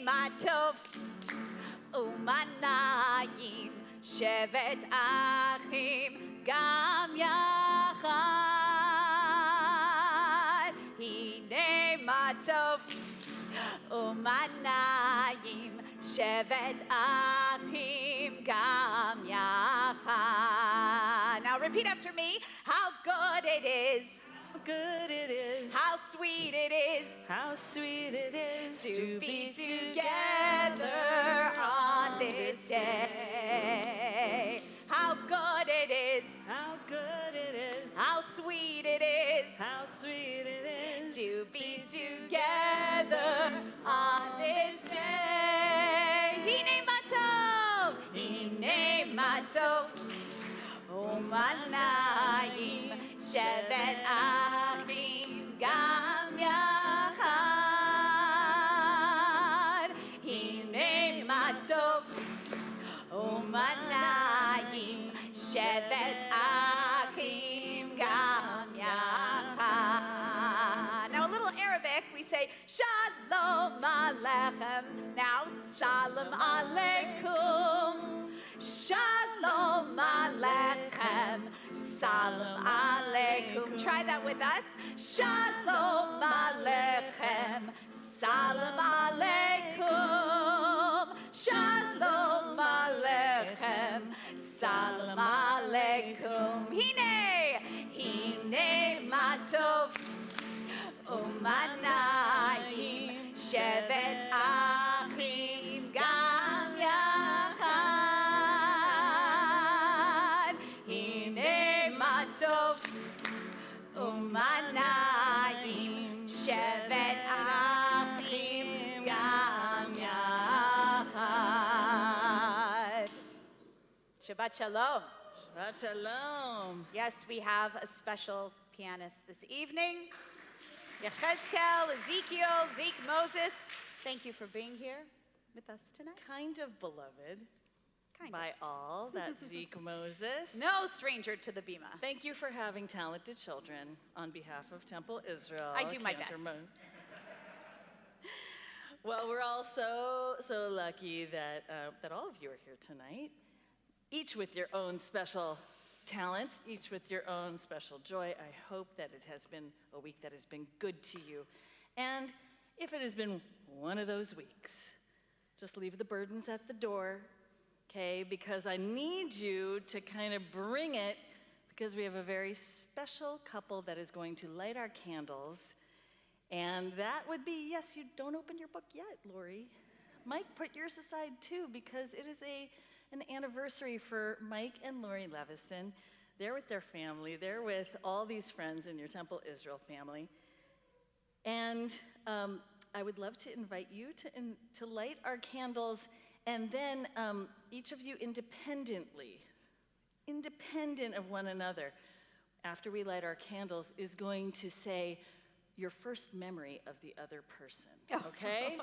matov umanayim shevet achim gam yachad. Hine matov umanayim shevet achim gam yachad. Now repeat after me. How good it is. Good it is. How sweet it is. How sweet it is to be together on this day. How good it is. How good it is. How sweet it is. How sweet it is to be together on this day. Hine matov. Hine matov. Umanayim shevet achim gam yachad. Hine matov umanayim shevet achim gam yachad. Now a little Arabic, we say Shalom Aleichem. Now Salam Aleikum. Shalom Aleichem, Salam Aleikum. Try that with us. Shalom Aleichem, Salam Aleikum. Shalom Aleichem, Salam Aleikum. Hine matov umanayim shevet achim gam yachad. Matov umanayim shevet achim gam yachad. Shabbat shalom. Shabbat shalom. Yes, we have a special pianist this evening. Yechezkel, Ezekiel, Zeke Moses. Thank you for being here with us tonight. Kind of beloved. Kind by all, that's Zeke Moses. No stranger to the Bima. Thank you for having talented children on behalf of Temple Israel. I do my best. Well, we're all so lucky that all of you are here tonight, each with your own special talents, each with your own special joy. I hope that it has been a week that has been good to you. And if it has been one of those weeks, just leave the burdens at the door. Okay, because I need you to kind of bring it, because we have a very special couple that is going to light our candles. And that would be, yes, you don't open your book yet, Lori. Mike, put yours aside too, because it is an anniversary for Mike and Lori Levison. They're with their family. They're with all these friends in your Temple Israel family. And I would love to invite you to light our candles. And then each of you independent of one another, after we light our candles, is going to say your first memory of the other person, okay?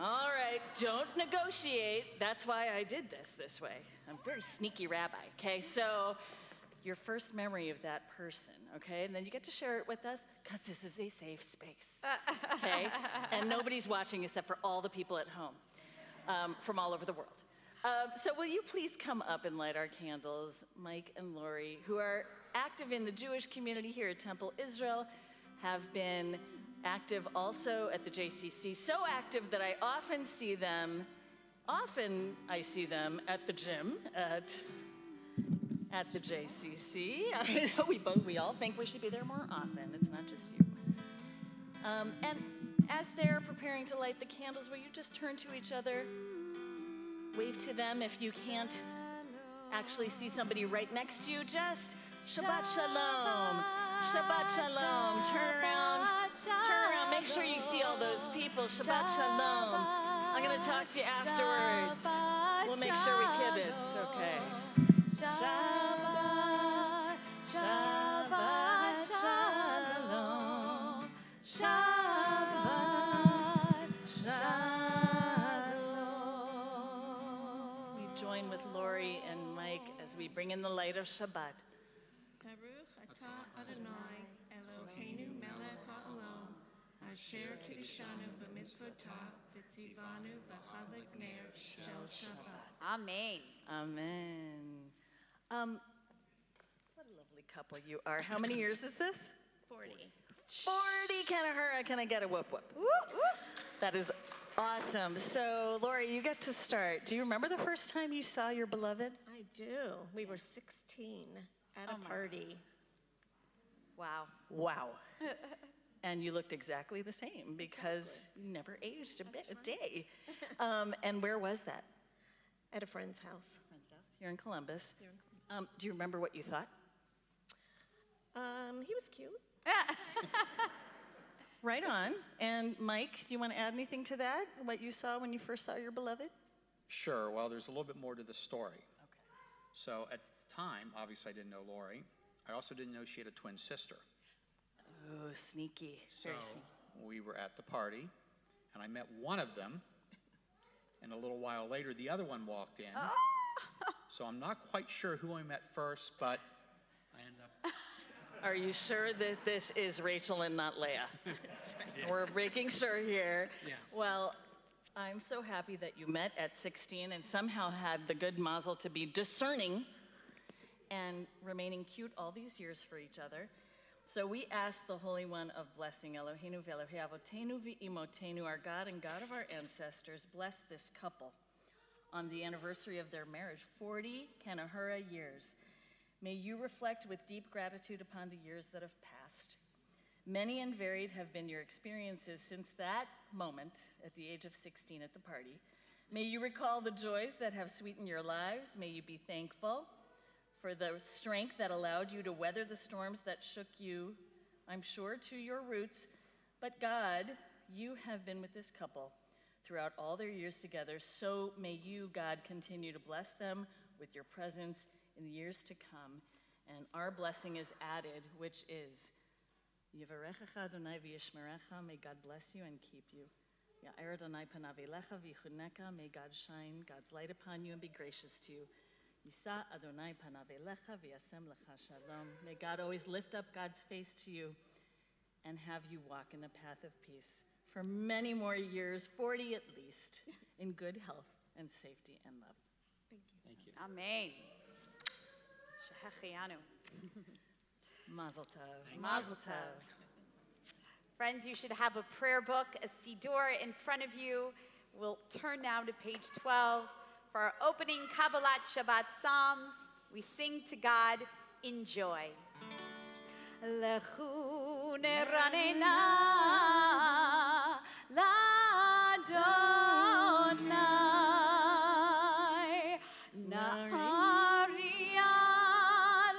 All right, don't negotiate. That's why I did this way. I'm a very sneaky rabbi, okay? So your first memory of that person, okay? And then you get to share it with us, because this is a safe space, okay? And nobody's watching except for all the people at home. From all over the world. So will you please come up and light our candles, Mike and Lori, who are active in the Jewish community here at Temple Israel, have been active also at the JCC, so active that I often see them at the gym at the JCC. I know we all think we should be there more often. It's not just you. And as they're preparing to light the candles, will you just turn to each other, wave to them if you can't actually see somebody right next to you, just Shabbat Shalom, Shabbat Shalom, turn around, make sure you see all those people, Shabbat Shalom. I'm gonna talk to you afterwards. We'll make sure we kibitz, okay. Shabbat, Shabbat Shalom, Shabbat Shalom. We join with Lori and Mike as we bring in the light of Shabbat. Baruch atah Adonai Eloheinu melech haolam Asher Kiddushanu b'mitzvotah v'tzivanu l'chalek ner shel Shabbat. Amen. Amen. What a lovely couple you are. How many years is this? 40. 40, can I get a whoop whoop? Woo, woo. That is awesome. So, Lori, you get to start. Do you remember the first time you saw your beloved? I do. We were 16 at a party. Wow. Wow. And you looked exactly the same because you never aged a day. And where was that? At a friend's house. Friend's house here in Columbus. Do you remember what you thought? He was cute. Right on. And Mike, do you want to add anything to that? What you saw when you first saw your beloved? Sure. Well, there's a little bit more to the story. Okay. So at the time, obviously I didn't know Lori. I also didn't know she had a twin sister. Oh, sneaky. So Very sneaky. we were at the party, and I met one of them. And a little while later, the other one walked in. So I'm not quite sure who I met first, but I ended up... Are you sure that this is Rachel and not Leah? We're making sure here. Yes. Well, I'm so happy that you met at 16 and somehow had the good mazel to be discerning and remaining cute all these years for each other. So we ask the Holy One of blessing, Eloheinu v'Elohei avotenu v'imotenu, our God and God of our ancestors, bless this couple on the anniversary of their marriage, 40 Kanahura years. May you reflect with deep gratitude upon the years that have passed. Many and varied have been your experiences since that moment at the age of 16 at the party. May you recall the joys that have sweetened your lives. May you be thankful for the strength that allowed you to weather the storms that shook you, I'm sure, to your roots. But God, you have been with this couple throughout all their years together, so may you, God, continue to bless them with your presence in the years to come. And our blessing is added, which is, Yivarechecha Adonai v'yishmerecha, may God bless you and keep you. Ya'er Adonai panav elecha v'yichuneka, may God shine God's light upon you and be gracious to you. Yisa Adonai panav elecha v'yasem lecha shalom, may God always lift up God's face to you and have you walk in the path of peace for many more years, 40 at least, in good health and safety and love. Thank you. Amen. Shehechianu. Mazel tov. Mazel tov. Friends, you should have a prayer book, a siddur in front of you. We'll turn now to page 12 for our opening Kabbalat Shabbat Psalms. We sing to God in joy. Lechu neranena l'Adonai na'aria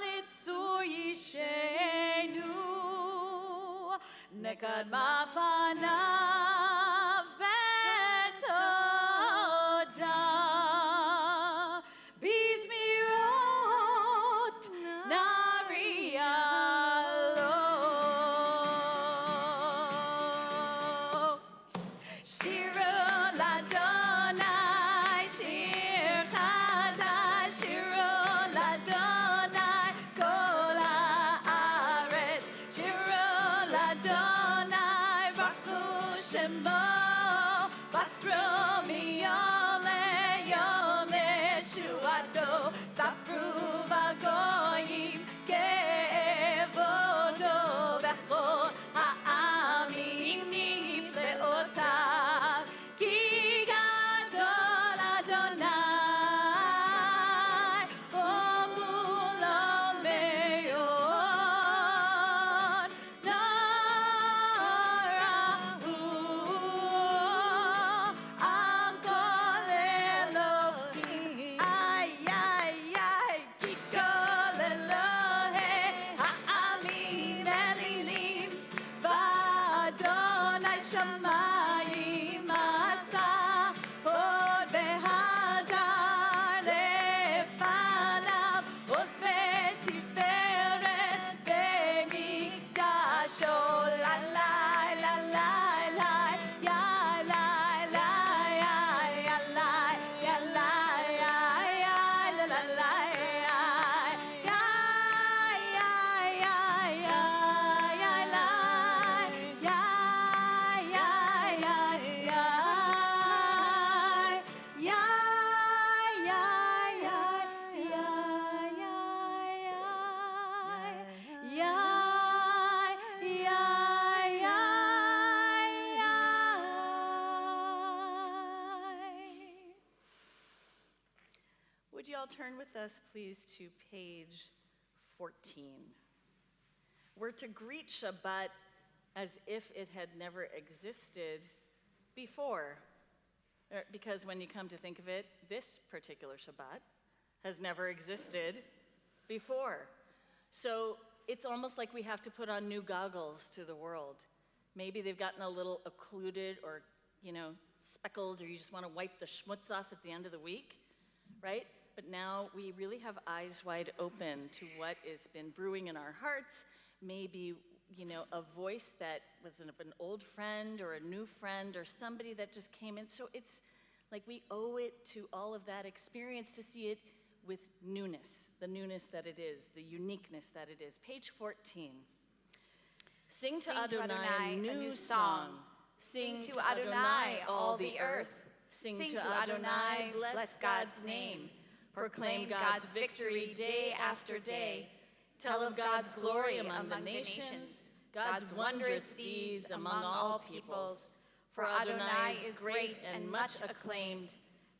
litzur yishenu nekad mafanav betoda bizmirot na'aria all turn with us, please, to page 14? We're to greet Shabbat as if it had never existed before. Because when you come to think of it, this particular Shabbat has never existed before. So it's almost like we have to put on new goggles to the world. Maybe they've gotten a little occluded or, speckled, or you just want to wipe the schmutz off at the end of the week, right? But now we really have eyes wide open to what has been brewing in our hearts, maybe, a voice that was an old friend or a new friend or somebody that just came in. So it's like we owe it to all of that experience to see it with newness, the newness that it is, the uniqueness that it is. Page 14. Sing to Adonai a new song. Sing to Adonai all the earth. Sing to Adonai, bless God's name. Proclaim God's victory day after day. Tell of God's glory among the nations, God's wondrous deeds among all peoples. For Adonai is great and much acclaimed.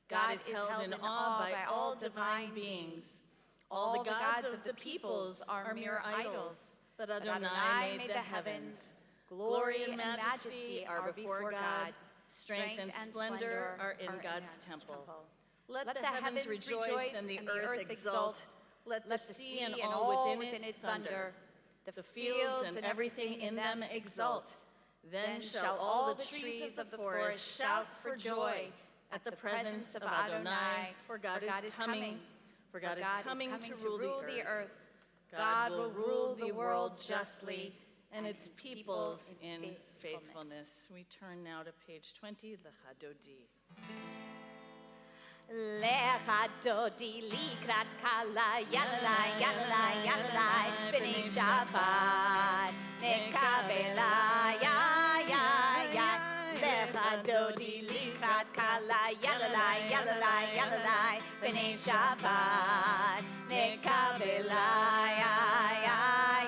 God is held in awe by all divine beings. All the gods of the peoples are mere idols, but Adonai made the heavens. Glory and majesty are before God. Strength and splendor are in God's temple. Let the heavens rejoice and the earth exult. Let the sea and all within it thunder. The fields and everything in them exult. Then shall all the trees of the forest shout for joy at the presence of Adonai, for God is coming. For God is coming to rule the earth. God will rule the world justly, and its peoples in faithfulness. We turn now to page 20, L'chadodi. Lecha dodi likrat kala yalla yalla yalla b'nei Shabbat nekabela ya ya ya. Lecha dodi likrat kala yalla yalla yalla b'nei Shabbat nekabela ya ya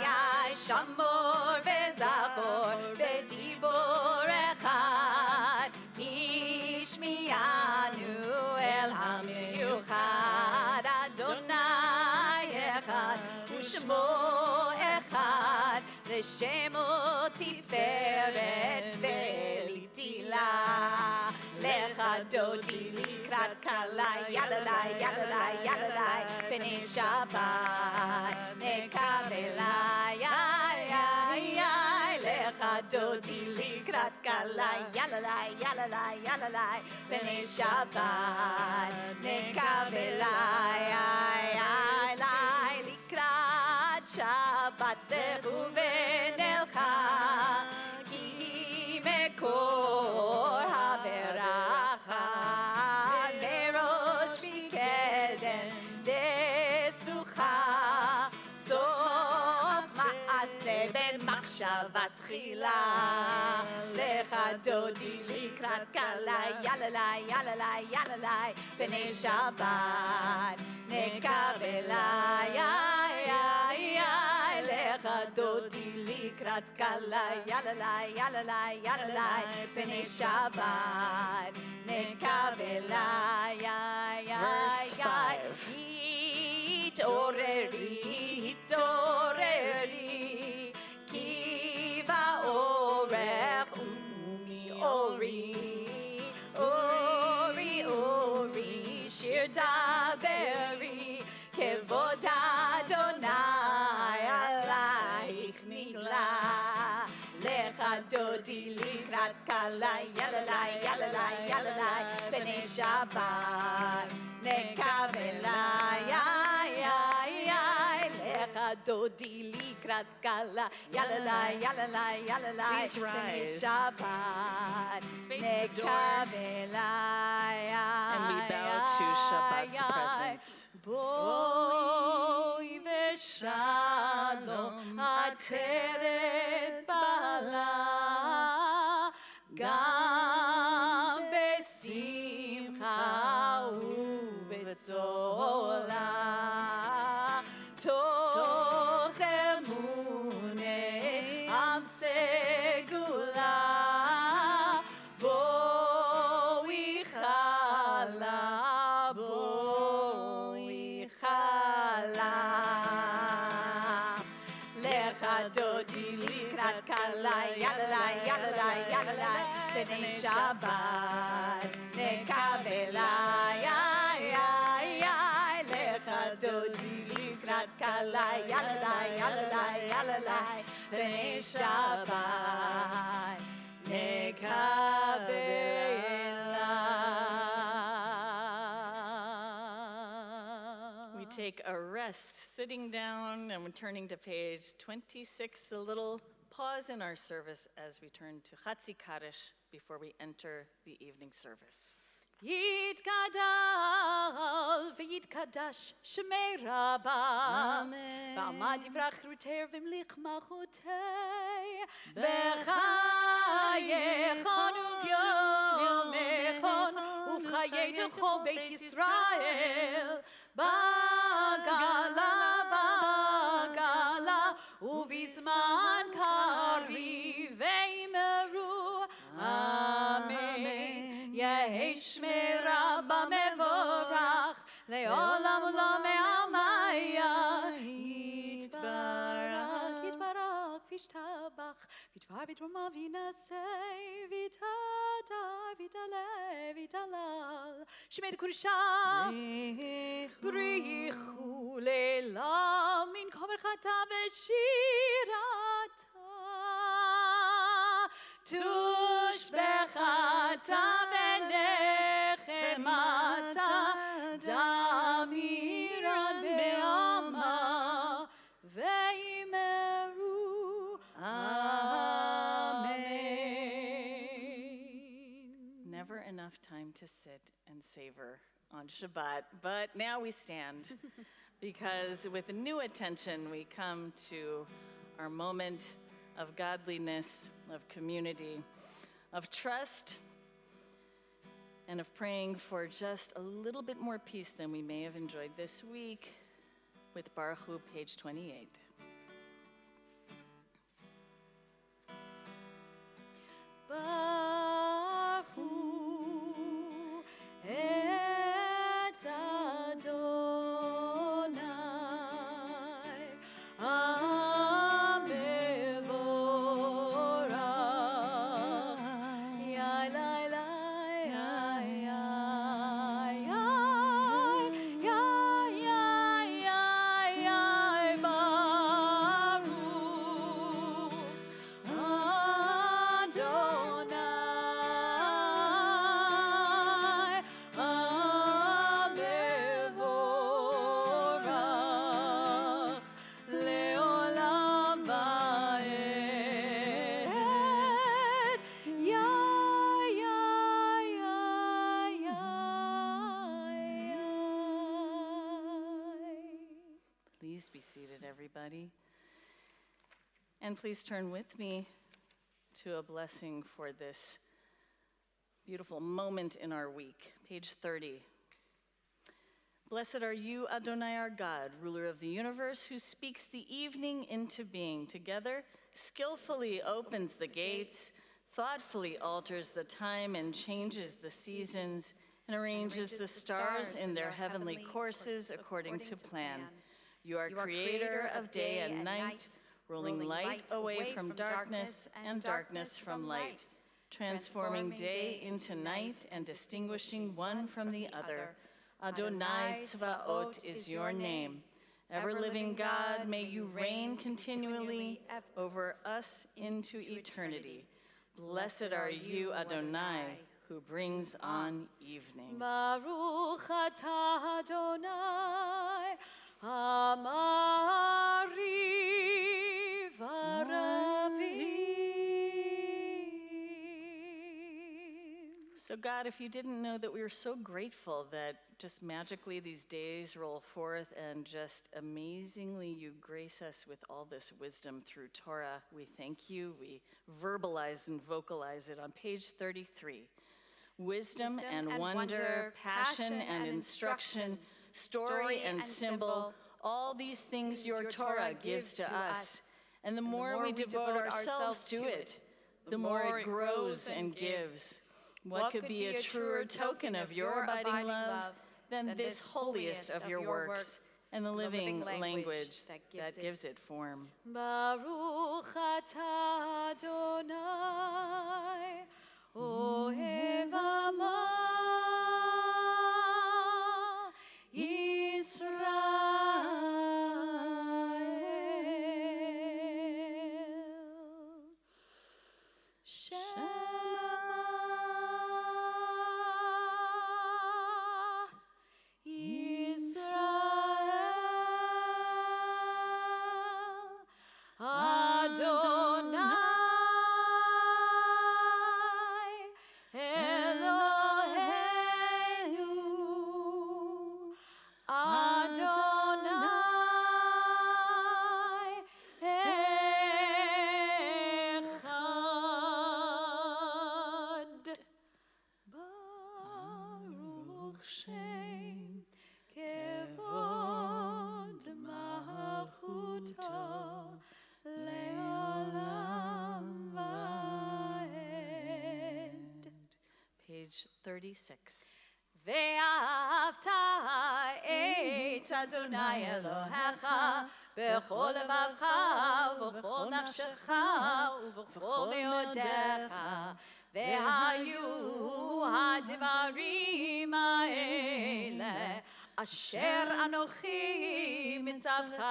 ya. Shamor v'zachor v'dibor echad ishmiyanu Adonai echad u'shmo echad l'shemo tiferet v'litila lecha dodi likrat kala yalalai yalalai yalalai b'nei Shabbat nekabela ya ya ya lecha dodi likrat kala yalalai yalalai yalalai b'nei Shabbat nekabela ya ya lai likrat Shabbat lechu v'nelcha ki mekor haveracha merosh mikeden desucha sof ma'aseh ben machshavat tchila lecha dodi likrat kala yalalai yalalai yalalai b'nei Shabbat nekabela ya ya ya lecha dodi likrat kala yalalai yalalai yalalai b'nei Shabbat nekabela ya ya Verse ya. 5. Hitoreri hitoreri ki va'orech umi ori ori ori shir daberi kevod Adonai alaich nigla lecha dodi likrat kala yalalai yalalai yalalai b'nei Shabbat nekabela ya ya ya lecha dodi likrat kala yalalai yalalai yalalai Please b'nei rise. Shabbat Face the door. nekabela ya And we bow to Shabbat's presence. Boi v'shalom ateret bala gam besimcha u'betzola toch emunei am segula boi chala boi dodi likrat kala, yalla, yalla, yalla, b'nei Shabbat, nekavela, ya, ya, ya, lecha dodi likrat kala, yalla, yalla, yalla, b'nei Shabbat, nekavela. We take a rest, sitting down, and we're turning to page 26, a little pause in our service as we turn to Chatzi Kaddish before we enter the evening service. Yitgadal v'yitkadash shmei Rabba Amen. Ba'amad yivrach ruter v'mlich malchutei B'chayechon uvyomechon Uv'chayei techol Beit Yisrael Bagala bagala Uvizman kari veimeru Amen Yehi Shmei Rabba mevorach le'olam u'lam me'amaya Yitbarach, Yitbarach, Vishtabach Vitvar Vitroma Vinasei Vitadar, Vitale, Vitalal Shmei Kurusha Brichu le'lam min kol merchata v'shirata Tush bechata benechemata damiran be'ama veimeru Amen. Never enough time to sit and savor on Shabbat, but now we stand because with new attention we come to our moment of godliness, of community, of trust, and of praying for just a little bit more peace than we may have enjoyed this week with Baruch Hu, page 28. Baruch Hu et Adonai Hamevorach Yai lai lai yai yai yai yai yai yai Baruch Adonai Hamevorach leolam va'ed yai yai yai yai. Please be seated, everybody. And please turn with me to a blessing for this beautiful moment in our week. Page 30. Blessed are you, Adonai our God, ruler of the universe, who speaks the evening into being. Together, skillfully opens the gates, thoughtfully alters the time and changes the seasons, and arranges the stars in their heavenly courses according to plan. You are creator of day and night, rolling light away from darkness and darkness from light, transforming day into night and distinguishing one from the other. Adonai Tzvaot is your name. Ever-living God, may you reign continually over us into eternity. Blessed are you, Adonai, who brings on evening. Baruch atah Adonai, Amari Varavim. So God, if you didn't know that we were so grateful that just magically these days roll forth and just amazingly you grace us with all this wisdom through Torah, we thank you. We verbalize and vocalize it on page 33. Wisdom and wonder, passion and instruction, story and symbol, all these things your Torah gives to us. And the more we devote ourselves to it, the more it grows and gives. What could be a truer token of your abiding love than this holiest of your works? and the living language that that gives it form. Baruch atah Adonai, ohev amo Yisrael. Shema Yisrael, Adonai Eloheinu, Adonai Echad. Baruch Shem Kevod Malchuto Leolam Vaed. Page 36. ואהבת את אדוני אלוהיך בכל לבבך ובכל נפשך ובכל מאודיך. והיו הדברים האלה אשר אנוכי מצווך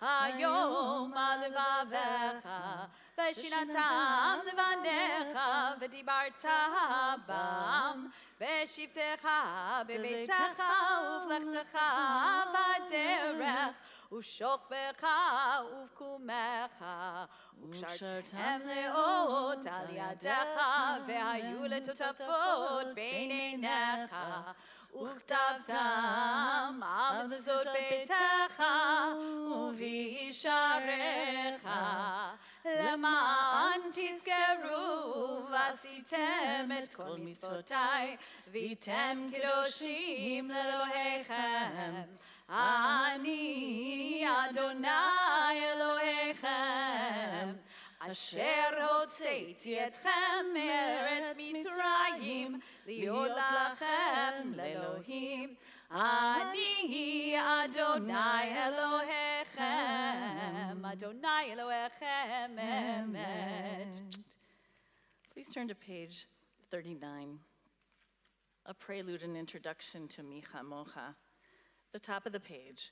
היום על לבביך, ושינתם לבניך ודיברת בם בשבתך בביתך ובלכתך בדרך ושוכבך ובקומך, וקשרתם לאות על ידיך והיו לטוטפות בין עיניך, וכתבתם על מזוזות ביתך ובישעריך, למען תזכרו ועשיתם את כל מצוותיי והייתם קדושים לאלוהיכם. אני אדוני אלוהיכם אשר הוצאתי אתכם מארץ מצרים להיות לכם לאלוהים. אני אדוני אלוהיכם, אדוני אלוהיכם אמת. Please turn to page 39. A prelude and introduction to Micha Mocha. The top of the page.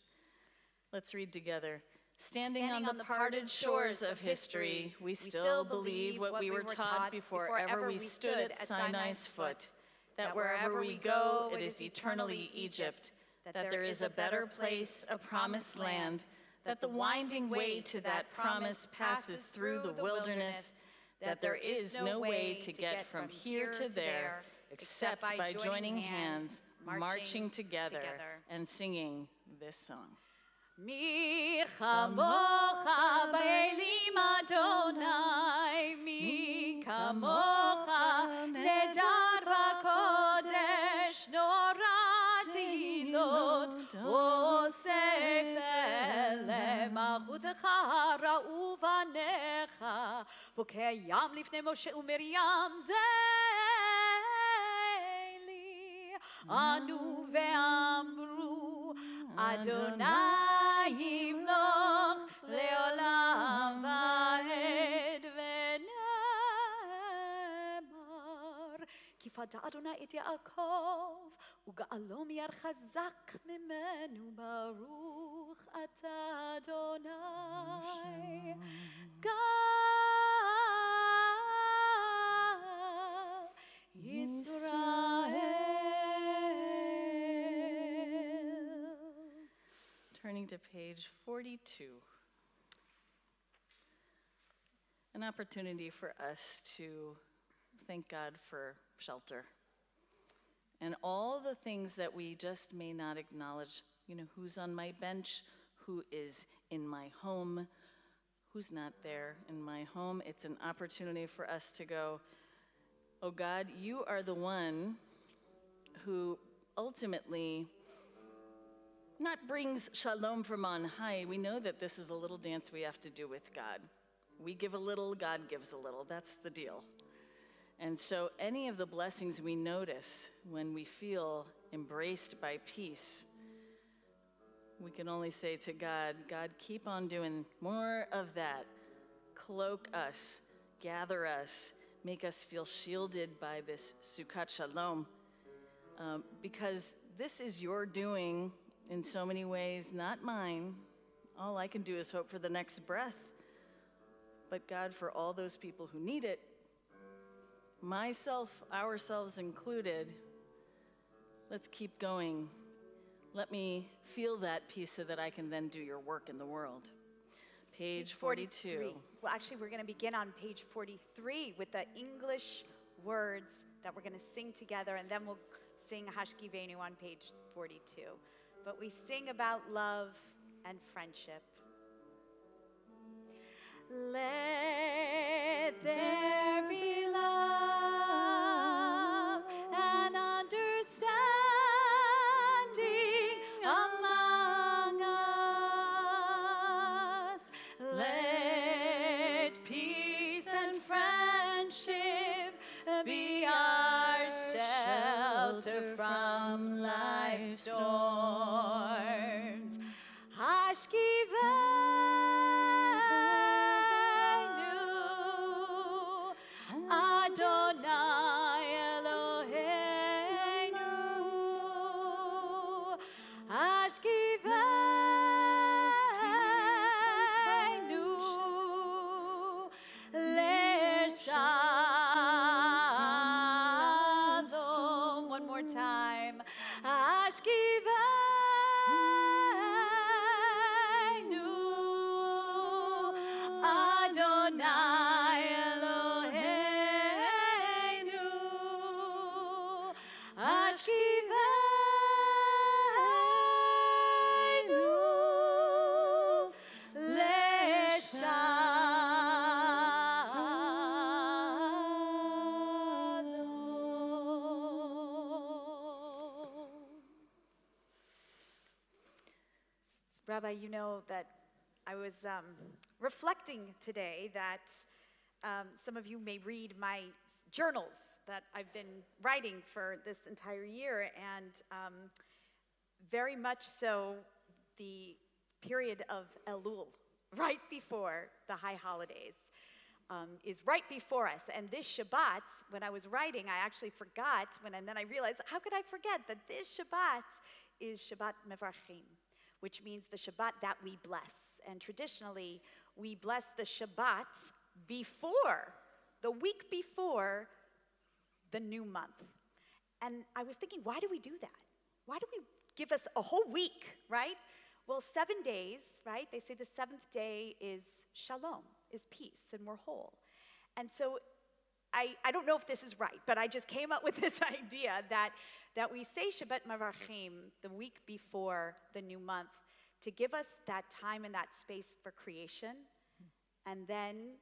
Let's read together. Standing on the parted shores of history, we still believe what we were taught before ever we stood at Sinai's foot, that wherever we go, it is eternally Egypt, that there is a better place, a promised land, that the winding way to that promise passes through the wilderness, that there is no way to get from here to there except by joining hands, marching together, and singing this song. מי כמוך באלים אדוני, מי כמוך נדר בקודש, נורא תהילות אוסף למלכותך ראו בניך, בוקע ים לפני משה ומרים זה לי, ענו ואמרו אדוני ימלוך לעולם ועד, ונאמר כי פדה אדוני את יעקב וגאלו מיד חזק ממנו, ברוך אתה אדוני גאל ישראל. Turning to page 42. An opportunity for us to thank God for shelter and all the things that we just may not acknowledge. You know, who's on my bench, who is in my home, who's not there in my home. It's an opportunity for us to go, oh God, you are the one who ultimately not brings shalom from on high. We know that this is a little dance we have to do with God. We give a little, God gives a little. That's the deal. And so any of the blessings we notice when we feel embraced by peace, we can only say to God, God, keep on doing more of that. Cloak us, gather us, make us feel shielded by this Sukkot Shalom. Because this is your doing in so many ways, not mine. All I can do is hope for the next breath. But God, for all those people who need it, myself, ourselves included, let's keep going. Let me feel that peace so that I can then do your work in the world. Page 42. Well, actually, we're going to begin on page 43 with the English words that we're going to sing together, and then we'll sing Hashkivenu on page 42. But we sing about love and friendship. Let there be love and understanding among us. Let peace and friendship be our shelter from life's storms. Hashkivenu Adonai Eloheinu. Hashkivenu Leshalom. One more time. Hashkivenu Adonai Eloheinu. Hashkivenu Leshalom. Rabbi, you know that I was reflecting today that some of you may read my journals that I've been writing for this entire year, and very much so the period of Elul, right before the high holidays, is right before us. And this Shabbat, when I was writing, I actually forgot, and then I realized, how could I forget that this Shabbat is Shabbat Mevarchim, which means the Shabbat that we bless. And traditionally, we bless the Shabbat before, the week before the new month. And I was thinking, why do we do that? Why do we give us a whole week, right? Well, 7 days, right? They say the seventh day is Shalom, is peace, and we're whole. And so I don't know if this is right, but I just came up with this idea that we say Shabbat Mevarchim the week before the new month to give us that time and that space for creation, and then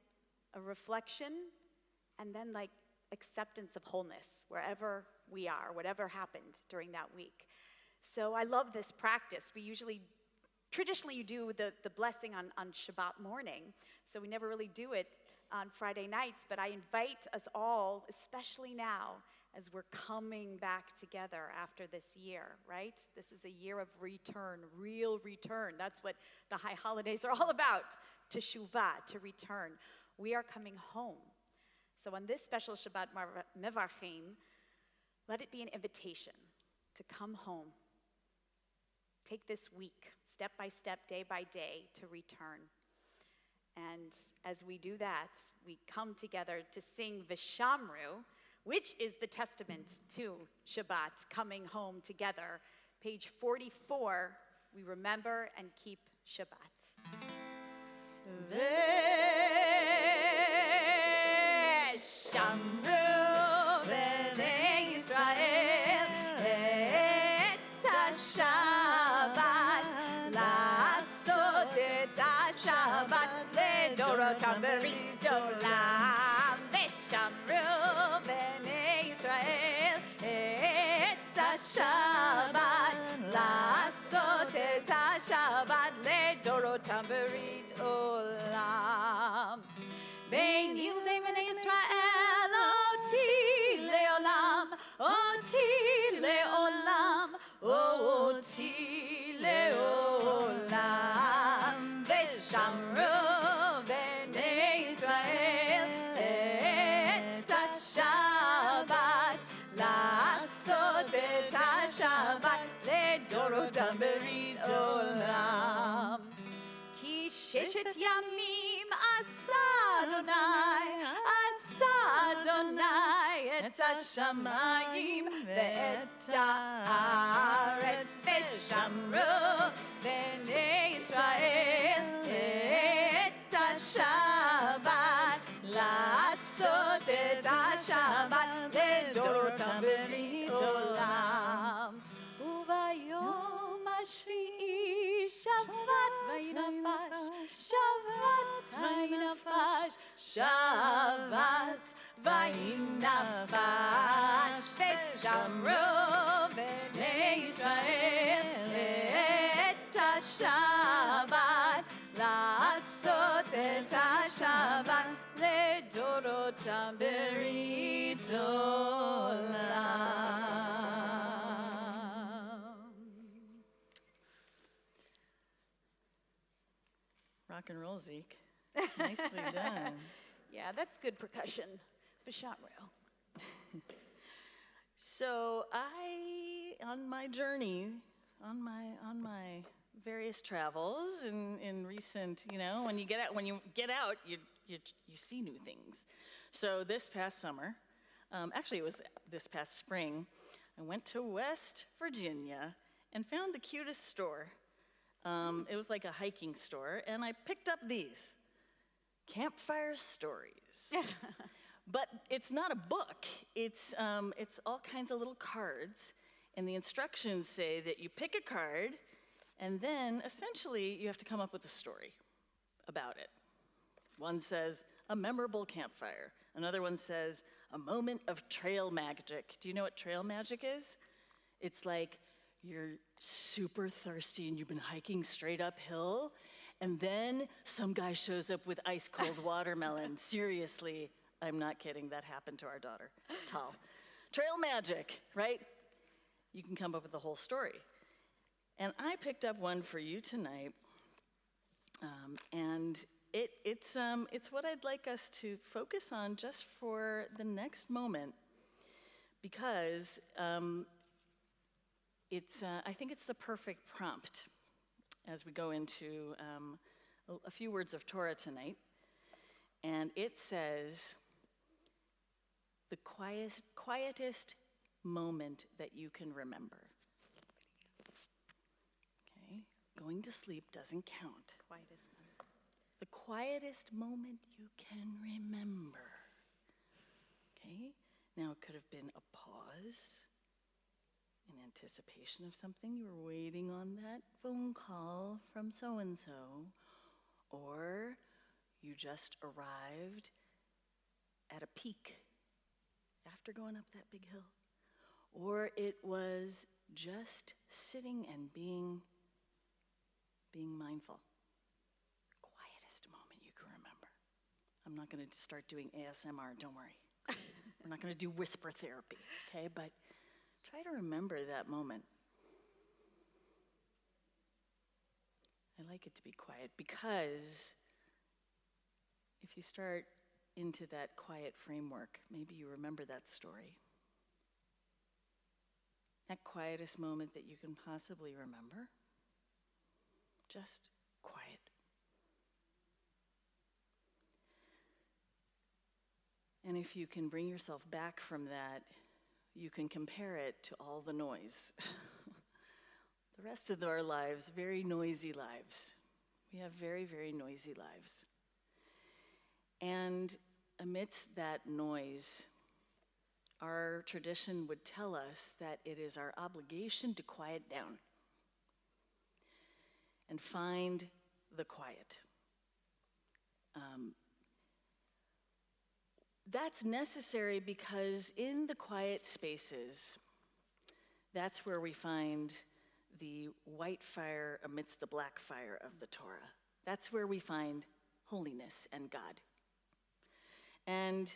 a reflection, and then like acceptance of wholeness wherever we are, whatever happened during that week. So I love this practice. Traditionally you do the blessing on Shabbat morning, so we never really do it on Friday nights, but I invite us all, especially now, as we're coming back together after this year, right? This is a year of return, real return. That's what the high holidays are all about, teshuvah, to return. We are coming home. So on this special Shabbat Mevarchim, let it be an invitation to come home. Take this week, step by step, day by day, to return. And as we do that, we come together to sing Vishamru, which is the testament to Shabbat, coming home together. Page 44, we remember and keep Shabbat. Vishamru b'nei Yisrael et HaShabbat, לעשות את השבת לדורותם בריdolam. ושמרו בני ישראל את השבת, לעשות את השבת לדורותם בריdolam. ביני ובין בני ישראל אותי לעולם, אותי לעולם, אותי לעולם. Sheshet Yamim Asa Adonai et hashamayim ve'et haaretz v'shamru b'nei Yisrael et hashabat la'asot et hashabat ledorotam b'rit olam ubayom hashvi'i Shabbat vayinafash Shabbat vayinafash Shabbat vayinafash v'shamru b'nei Yisrael et hashabat la'asot et hashabat ledorotam b'rit olam. Rock and roll, Zeke. Nicely done. Yeah, that's good percussion. Bishamru. So on my journey, on my various travels in recent, when you get out, you see new things. So this past summer, actually it was this past spring, I went to West Virginia and found the cutest store. It was like a hiking store, and I picked up these campfire stories. But it's not a book. It's all kinds of little cards, and the instructions say that you pick a card, and then essentially you have to come up with a story about it. One says, a memorable campfire. Another one says, a moment of trail magic. Do you know what trail magic is? It's like you're super thirsty and you've been hiking straight uphill, and then some guy shows up with ice cold watermelon. Seriously, I'm not kidding, that happened to our daughter, Tal. Trail magic, right? You can come up with the whole story. And I picked up one for you tonight, and it's what I'd like us to focus on just for the next moment, because I think it's the perfect prompt as we go into a few words of Torah tonight. And it says, the quietest moment that you can remember. Okay, going to sleep doesn't count. Quietest moment. The quietest moment you can remember. Okay, now it could have been a pause in anticipation of something. You were waiting on that phone call from so-and-so, or you just arrived at a peak after going up that big hill, or it was just sitting and being mindful. Quietest moment you can remember. I'm not going to start doing ASMR, don't worry. We're not going to do whisper therapy, okay? But try to remember that moment. I like it to be quiet because if you start into that quiet framework, maybe you remember that story. That quietest moment that you can possibly remember. Just quiet. And if you can bring yourself back from that, you can compare it to all the noise. The rest of our lives, very noisy lives. We have very, very noisy lives. And amidst that noise, our tradition would tell us that it is our obligation to quiet down and find the quiet. That's necessary because in the quiet spaces, that's where we find the white fire amidst the black fire of the Torah. That's where we find holiness and God. And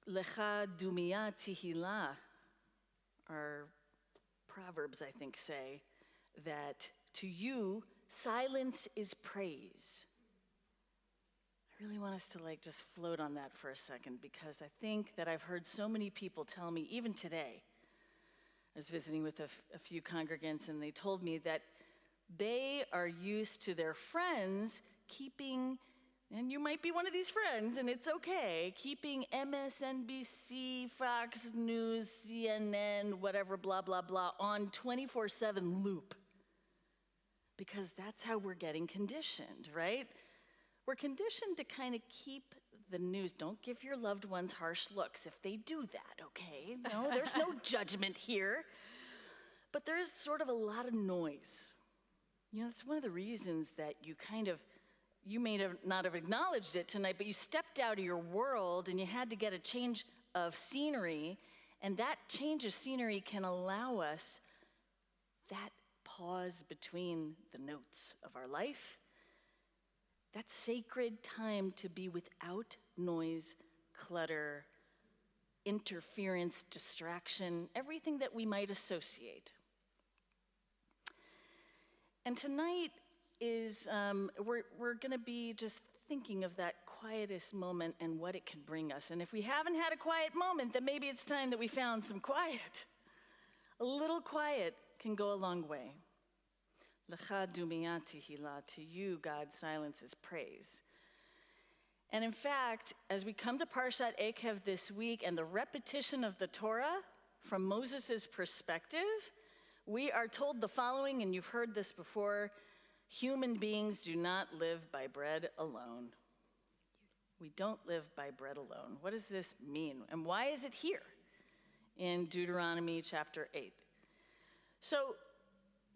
Lecha Dumia Tihila, our Proverbs, I think, say that to you, silence is praise. I really want us to just float on that for a second, because I think that I've heard so many people tell me, even today, I was visiting with a few congregants, and they told me that They are used to their friends keeping, and you might be one of these friends, and it's okay, keeping MSNBC, Fox News, CNN, whatever, blah, blah, blah, on 24/7 loop. Because that's how we're getting conditioned, right? We're conditioned to kind of keep the news. Don't give your loved ones harsh looks if they do that, okay? No, there's no judgment here. But there's sort of a lot of noise. You know, it's one of the reasons that you may not have acknowledged it tonight, but you stepped out of your world and you had to get a change of scenery, and that change of scenery can allow us that pause between the notes of our life, that sacred time to be without noise, clutter, interference, distraction, everything that we might associate. And tonight is, we're gonna be just thinking of that quietest moment and what it can bring us. And if we haven't had a quiet moment, then maybe it's time that we found some quiet. A little quiet can go a long way. Lecha dumiyah tehillah, to you, God, silence is praise. And in fact, as we come to Parshat Ekev this week and the repetition of the Torah from Moses' perspective, we are told the following, and you've heard this before: human beings do not live by bread alone. We don't live by bread alone. What does this mean? And why is it here in Deuteronomy chapter 8? So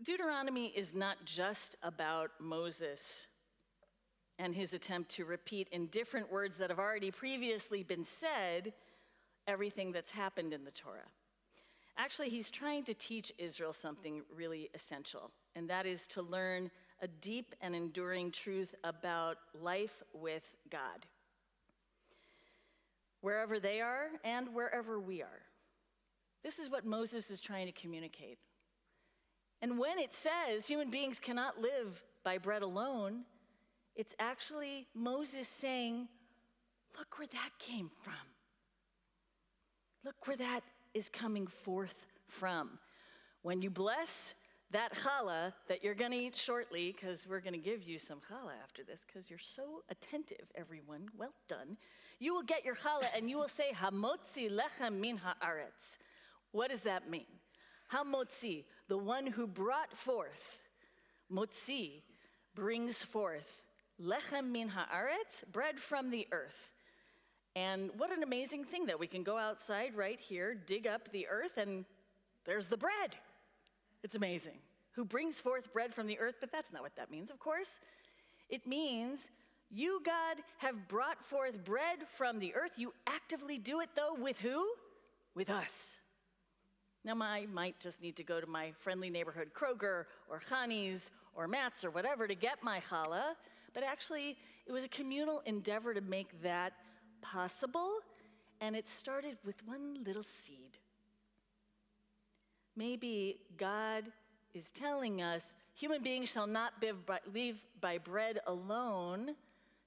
Deuteronomy is not just about Moses and his attempt to repeat in different words that have already previously been said everything that's happened in the Torah. Actually, he's trying to teach Israel something really essential, and that is to learn a deep and enduring truth about life with God, wherever they are and wherever we are. This is what Moses is trying to communicate. And when it says human beings cannot live by bread alone, it's actually Moses saying, look where that came from. Look where that is coming forth from. When you bless that challah that you're going to eat shortly, because we're going to give you some challah after this, because you're so attentive, everyone. Well done. You will get your challah and you will say, Hamotzi lechem min haaretz. What does that mean? Hamotzi, the one who brought forth. Motzi, brings forth. Lechem min haaretz, bread from the earth. And what an amazing thing that we can go outside right here, dig up the earth, and there's the bread. It's amazing. Who brings forth bread from the earth, but that's not what that means, of course. It means you, God, have brought forth bread from the earth. You actively do it, though, with who? With us. Now, I might just need to go to my friendly neighborhood Kroger or Chani's or Matt's or whatever to get my challah, but actually, it was a communal endeavor to make that possible, and it started with one little seed. Maybe God is telling us human beings shall not live by bread alone,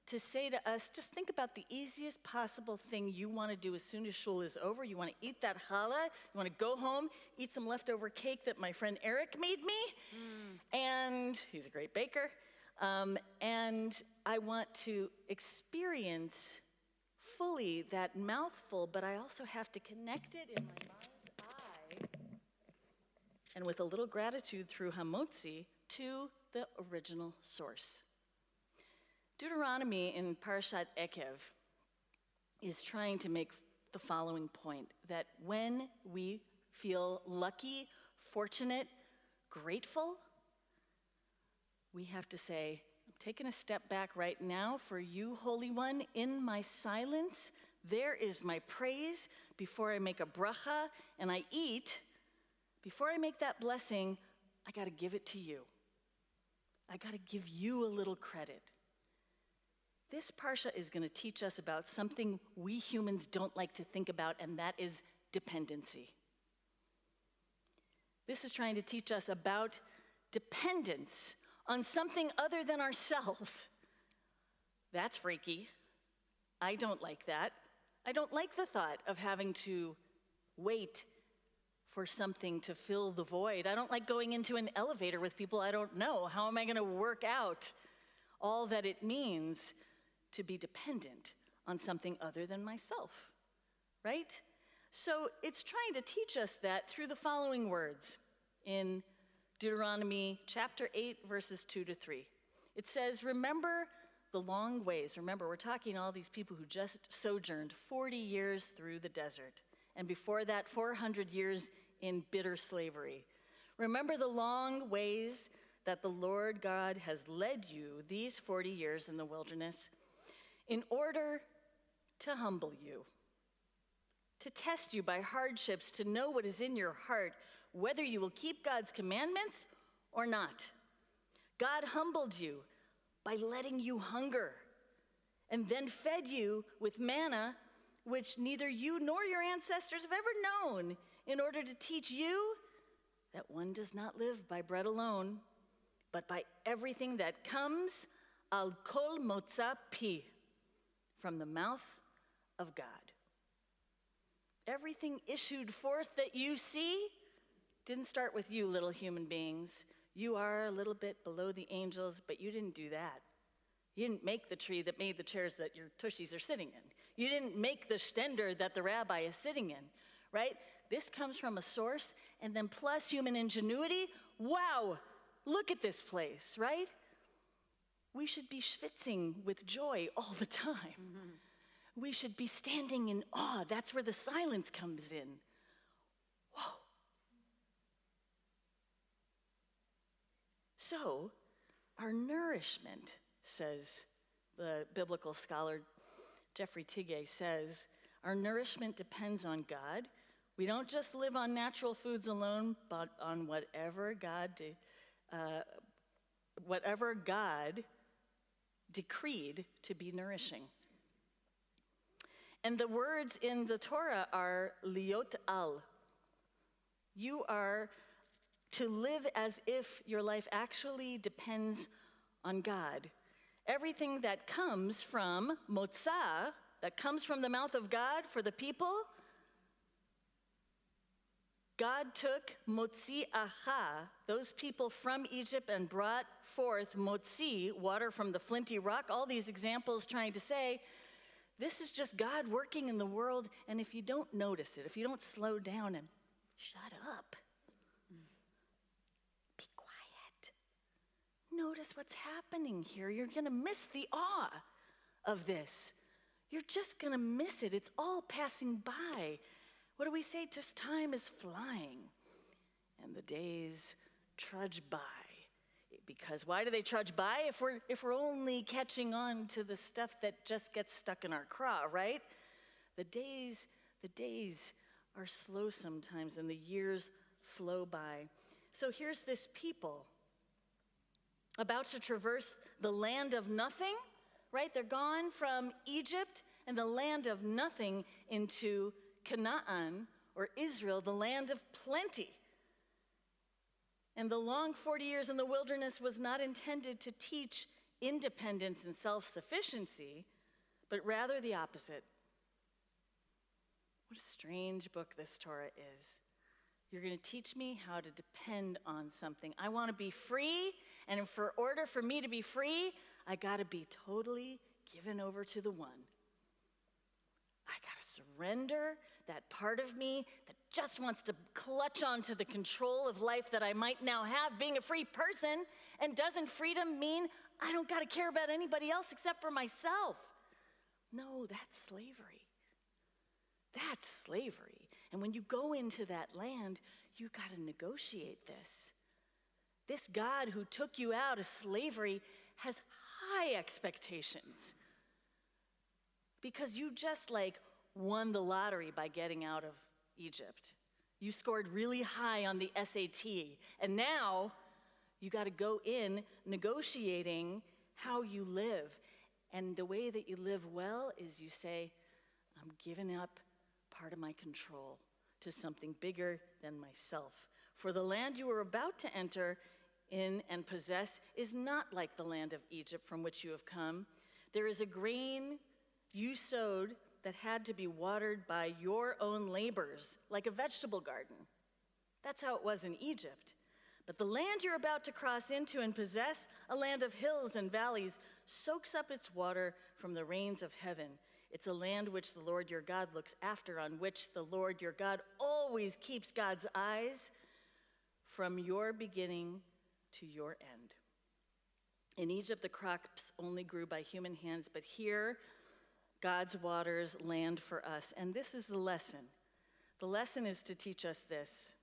to say to us, just think about the easiest possible thing you want to do as soon as shul is over. You want to eat that challah, you want to go home, eat some leftover cake that my friend Eric made me, and he's a great baker, and I want to experience fully that mouthful, but I also have to connect it in my mind's eye, and with a little gratitude through Hamotzi, to the original source. Deuteronomy in Parashat Ekev is trying to make the following point, that when we feel lucky, fortunate, grateful, we have to say, I'm taking a step back right now for you, Holy One. In my silence, there is my praise. Before I make a bracha and I eat, before I make that blessing, I got to give it to you. I got to give you a little credit. This parsha is going to teach us about something we humans don't like to think about, and that is dependency. This is trying to teach us about dependence on something other than ourselves. That's freaky. I don't like that. I don't like the thought of having to wait for something to fill the void. I don't like going into an elevator with people I don't know. How am I going to work out all that it means to be dependent on something other than myself, right? So it's trying to teach us that through the following words in Deuteronomy chapter 8, verses 2 to 3. It says, remember the long ways. Remember, we're talking all these people who just sojourned 40 years through the desert. And before that, 400 years in bitter slavery. Remember the long ways that the Lord God has led you these 40 years in the wilderness in order to humble you, to test you by hardships, to know what is in your heart, whether you will keep God's commandments or not. God humbled you by letting you hunger and then fed you with manna, which neither you nor your ancestors have ever known, in order to teach you that one does not live by bread alone, but by everything that comes al kol motza pi, from the mouth of God. Everything issued forth that you see didn't start with you, little human beings. You are a little bit below the angels, but you didn't do that. You didn't make the tree that made the chairs that your tushies are sitting in. You didn't make the stender that the rabbi is sitting in, right? This comes from a source, and then plus human ingenuity. Wow, look at this place, right? We should be schwitzing with joy all the time. Mm-hmm. We should be standing in awe. That's where the silence comes in. Whoa. So, our nourishment, says the biblical scholar Jeffrey Tigay says, our nourishment depends on God. We don't just live on natural foods alone, but on whatever God decreed to be nourishing. And the words in the Torah are liot al. You are to live as if your life actually depends on God. Everything that comes from motzah, that comes from the mouth of God for the people, God took motzi aha, those people from Egypt, and brought forth motzi, water from the flinty rock. All these examples trying to say, this is just God working in the world, and if you don't notice it, if you don't slow down and shut up, be quiet. Notice what's happening here. You're going to miss the awe of this. You're just going to miss it. It's all passing by. What do we say? Just time is flying, and the days trudge by. Because why do they trudge by? If we're only catching on to the stuff that just gets stuck in our craw, right? The days are slow sometimes, and the years flow by. So here's this people about to traverse the land of nothing, right? They're gone from Egypt and the land of nothing into Canaan, or Israel, the land of plenty. And the long 40 years in the wilderness was not intended to teach independence and self-sufficiency, but rather the opposite. What a strange book this Torah is. You're going to teach me how to depend on something. I want to be free, and in order for me to be free, I got to be totally given over to the one. I got to surrender that part of me that just wants to clutch onto the control of life that I might now have, being a free person. And doesn't freedom mean I don't got to care about anybody else except for myself? No, that's slavery. That's slavery. And when you go into that land, you got to negotiate this. This God who took you out of slavery has high expectations, because you just won the lottery by getting out of Egypt. You scored really high on the SAT, and now you got to go in negotiating how you live. And the way that you live well is you say, I'm giving up part of my control to something bigger than myself. For the land you are about to enter in and possess is not like the land of Egypt from which you have come. There is a grain you sowed that had to be watered by your own labors, like a vegetable garden. That's how it was in Egypt. But the land you're about to cross into and possess, a land of hills and valleys, soaks up its water from the rains of heaven. It's a land which the Lord your God looks after, on which the Lord your God always keeps God's eyes from your beginning to your end. In Egypt, the crops only grew by human hands, but here, God's waters land for us. And this is the lesson. The lesson is to teach us this,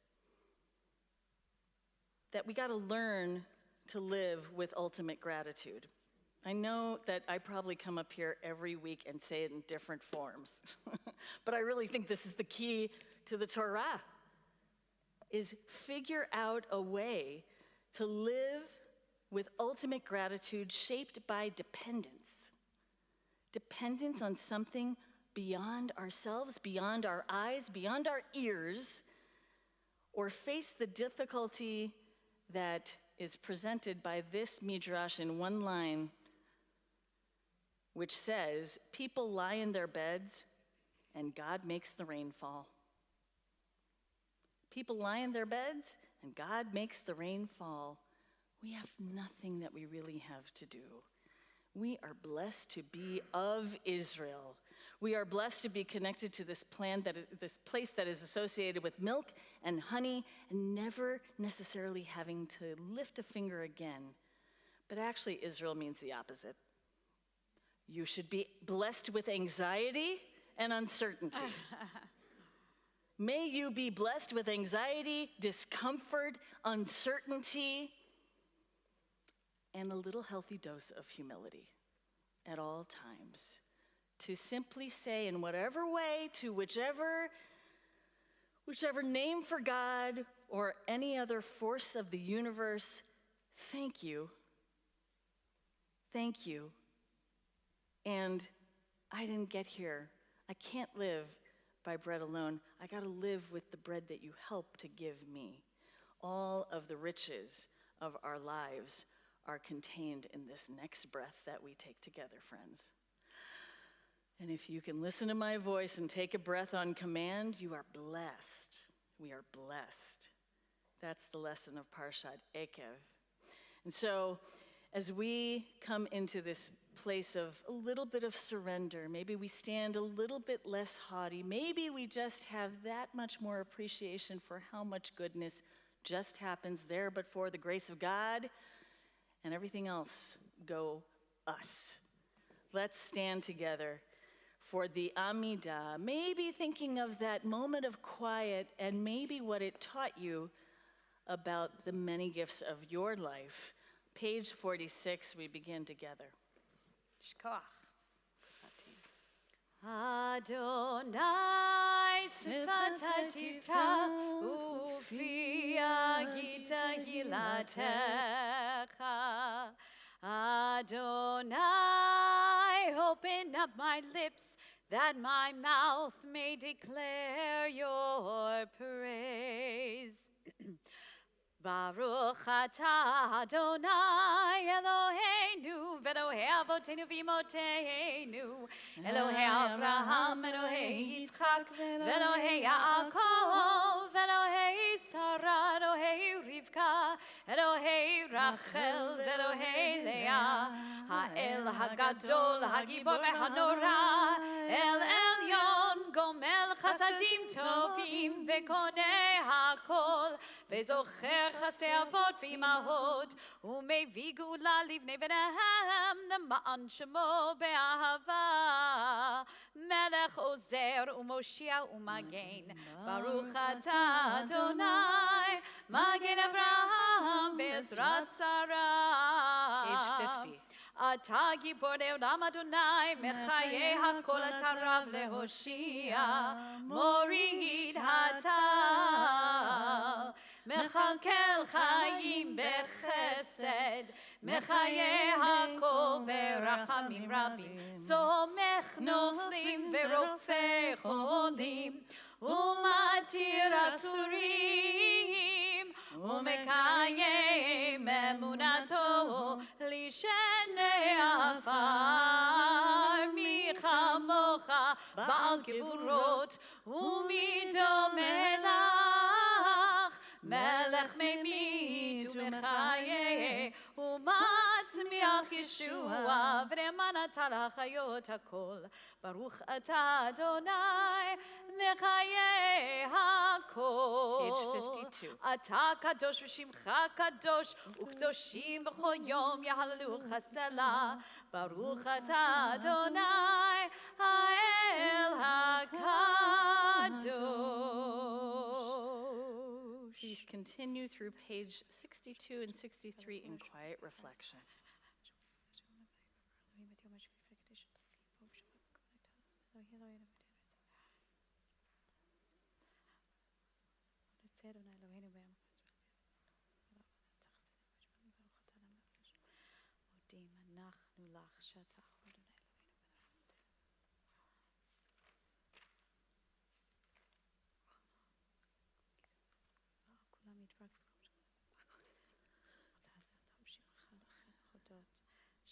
that we got to learn to live with ultimate gratitude. I know that I probably come up here every week and say it in different forms, but I really think this is the key to the Torah, is figure out a way to live with ultimate gratitude shaped by dependence. Dependence on something beyond ourselves, beyond our eyes, beyond our ears, or face the difficulty that is presented by this midrash in one line, which says, people lie in their beds and God makes the rain fall. People lie in their beds and God makes the rain fall. We have nothing that we really have to do. We are blessed to be of Israel. We are blessed to be connected to this place that is associated with milk and honey, and never necessarily having to lift a finger again. But actually, Israel means the opposite. You should be blessed with anxiety and uncertainty. May you be blessed with anxiety, discomfort, uncertainty, and a little healthy dose of humility at all times. To simply say in whatever way, to whichever name for God or any other force of the universe, thank you. Thank you. And I didn't get here. I can't live by bread alone. I got to live with the bread that you help to give me. All of the riches of our lives are contained in this next breath that we take together, friends. And if you can listen to my voice and take a breath on command, you are blessed. We are blessed. That's the lesson of Parshat Erev. And so, as we come into this place of a little bit of surrender, maybe we stand a little bit less haughty, maybe we just have that much more appreciation for how much goodness just happens there, but for the grace of God, and everything else go us. Let's stand together for the Amidah, maybe thinking of that moment of quiet and maybe what it taught you about the many gifts of your life. Page 46, we begin together. Shkoach. Adonai sifat tifta ufi agita hilatecha. Adonai, open up my lips that my mouth may declare your praise. Baruch atah Adonai Eloheinu v'Elohei avotenu v'imotenu Elohei Avraham Elohei Yitzchak v'Elohei Yaakov Elohei Sarah Elohei Rivka Elohei Rachel v'Elohei Leah Ha'el Hagadol Hagibor v'Hanora El Elyon Gomel Chasadim Tovim v'Konei Hakol v'Zocher חסדי אבות ואימהות ומביא גאולה לבני בניהם למען שמו באהבה מלך עוזר ומושיע ומגן ברוך אתה אדוני מגן אברהם בעזרת שרה. Page 50. אתה גיבור לעולם אדוני מחיי הכל אתה רב להושיע מוריד הטל מכלכל חיים בחסד מחיי הכל ברחמים רבים סומך נופלים ורופא חולים ומתיר אסורים ומקיים אמונתו לשני עפר מי כמוך בעל גבורות ומי דומה לך מלך ממית ומחיה ומצמיח ישועה ונאמנת לחיות הכל. ברוך אתה אדוני מחיה הכל. Page 52. אתה קדוש ושמך קדוש וקדושים בכל יום יהללוך סלה. ברוך אתה אדוני האל הקדוש. Please continue through page 62 and 63 in quiet reflection.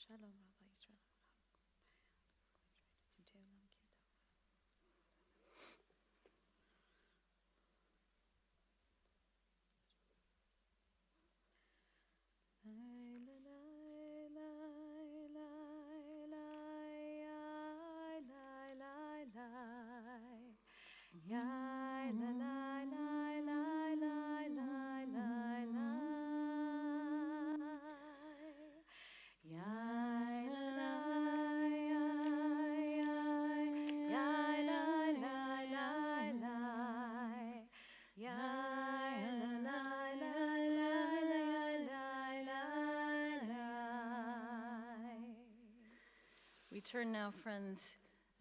Shalom, Rabbi Israel. We turn now, friends,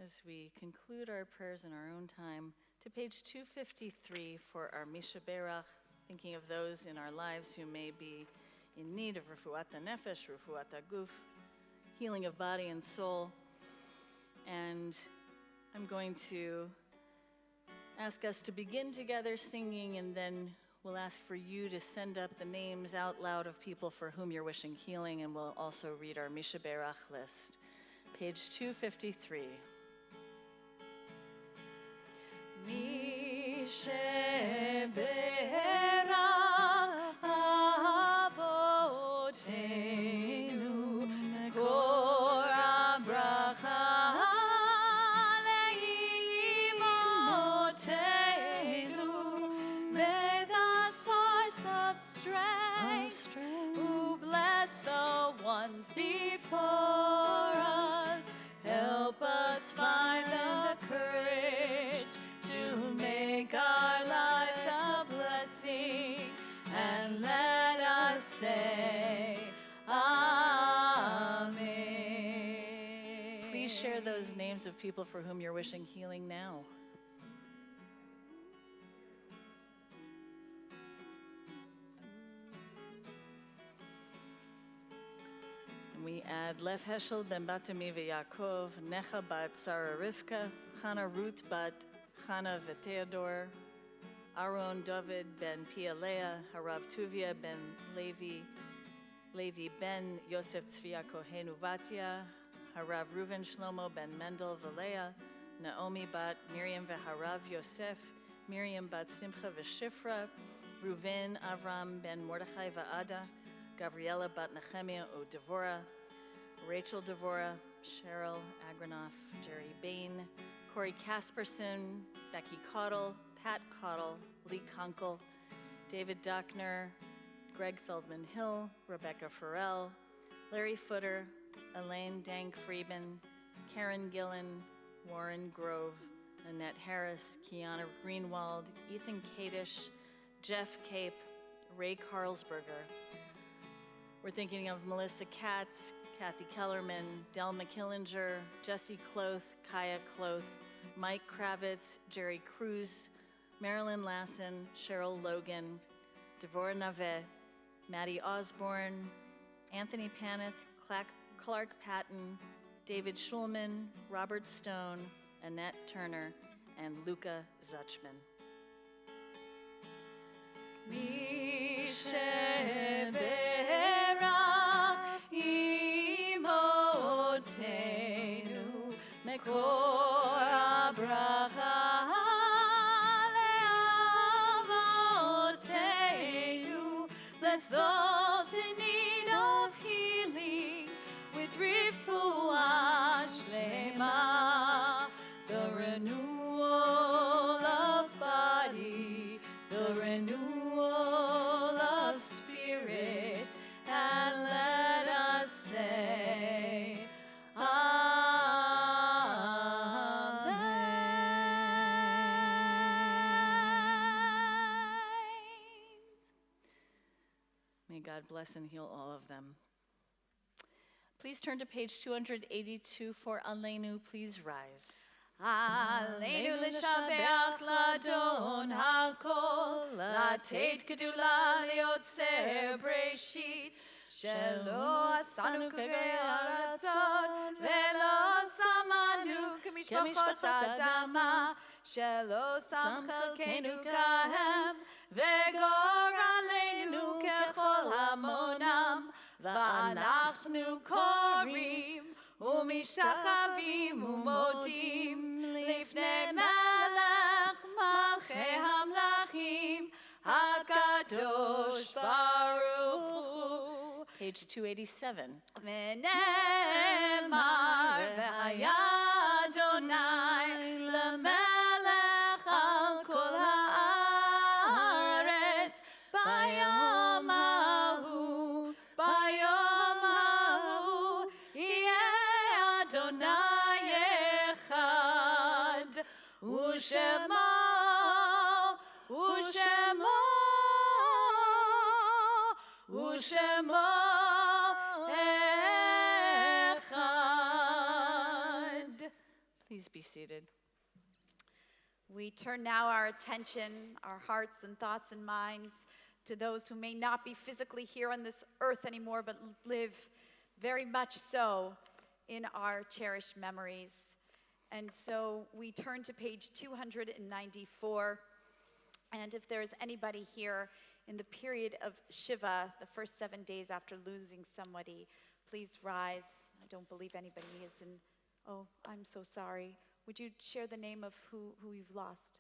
as we conclude our prayers in our own time, to page 253 for our Misha Berach, thinking of those in our lives who may be in need of refuat nefesh, refuat guf, healing of body and soul. And I'm going to ask us to begin together singing, and then we'll ask for you to send up the names out loud of people for whom you're wishing healing, and we'll also read our Misha Berach list. Page 253. Misha Berach Avotenu Mekor HaBracha Leimotenu. May the source of strength who bless the ones before us help us find the courage to make our lives a blessing, and let us say Amen. Please share those names of people for whom you're wishing healing now. And we add Lev Heschel ben Batami v'Yaakov, Necha bat Sarah Rivka, Chana Ruth bat Chana v'Theodor, Aaron David ben Pia Leah, Harav Tuvia ben Levi ben Yosef Tzvia Kohenu Batya, Harav Reuven Shlomo ben Mendel v'Leah, Naomi bat Miriam v'Harav Yosef, Miriam bat Simcha v'Shifra, Reuven Avram ben Mordechai v'Ada, Gavriela bat Nehemiah o Devorah, Rachel Devorah, Cheryl Agronoff, Jerry Bain, Corey Casperson, Becky Cottle, Pat Cottle, Lee Kunkel, David Duckner, Greg Feldman Hill, Rebecca Farrell, Larry Footer, Elaine Dank Friedman, Karen Gillen, Warren Grove, Annette Harris, Kiana Greenwald, Ethan Kadish, Jeff Cape, Ray Carlsberger. We're thinking of Melissa Katz, Kathy Kellerman, Del McKillinger, Jesse Cloth, Kaya Cloth, Mike Kravitz, Jerry Cruz, Marilyn Lassen, Cheryl Logan, Devorah Nave, Maddie Osborne, Anthony Paneth, Clark Patton, David Schulman, Robert Stone, Annette Turner, and Luca Zuchman. Misha Berach Imotenu Mekor HaBracha Le'avotenu God bless and heal all of them. Please turn to page 282 for Aleinu. Please rise. Aleinu l'shabeach l'adon hakol, לתת גדולה ליוצר בראשית, שלא עשנו כגוי הרצון, ולא שמנו כמשפחות אדמה, שלא שם חלקנו כהם, וגורלנו ככל המונם, ואנחנו קוראים ומשתחווים ומודים לפני מלך מלכי המלכים הקדוש ברוך הוא. Page 287. ונאמר והיה אדוני למלך על כל הארץ ביום ההוא, ביום ההוא יהיה אדוני אחד ושמו אחד. Please be seated. We turn now our attention, our hearts and thoughts and minds to those who may not be physically here on this earth anymore, but live very much so in our cherished memories. And so we turn to page 294. And if there's anybody here in the period of Shiva, the first 7 days after losing somebody, please rise. I don't believe anybody is in. Oh, I'm so sorry. Would you share the name of who you've lost?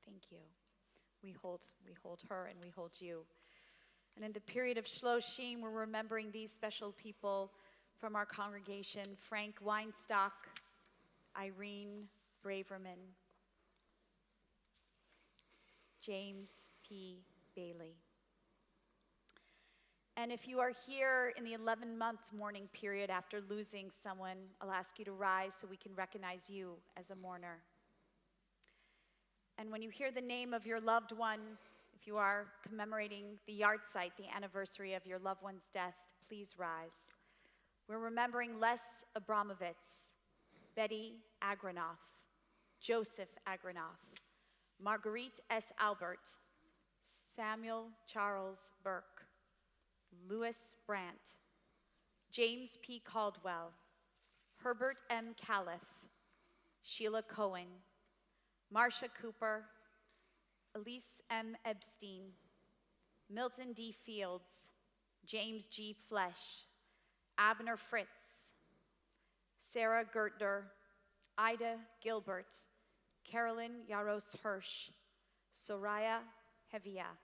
Thank you. We hold her and we hold you. And in the period of Shloshim, we're remembering these special people from our congregation: Frank Weinstock, Irene Braverman, James P. Bailey. And if you are here in the 11-month mourning period after losing someone, I'll ask you to rise so we can recognize you as a mourner. And when you hear the name of your loved one, if you are commemorating the yahrzeit, the anniversary of your loved one's death, please rise. We're remembering Les Abramovitz, Betty Agranoff, Joseph Agranoff, Marguerite S. Albert, Samuel Charles Burke, Louis Brandt, James P. Caldwell, Herbert M. Califf, Sheila Cohen, Marcia Cooper, Elise M. Epstein, Milton D. Fields, James G. Flesh, Abner Fritz, Sarah Gertner, Ida Gilbert, Carolyn Yaros Hirsch, Soraya Hevia,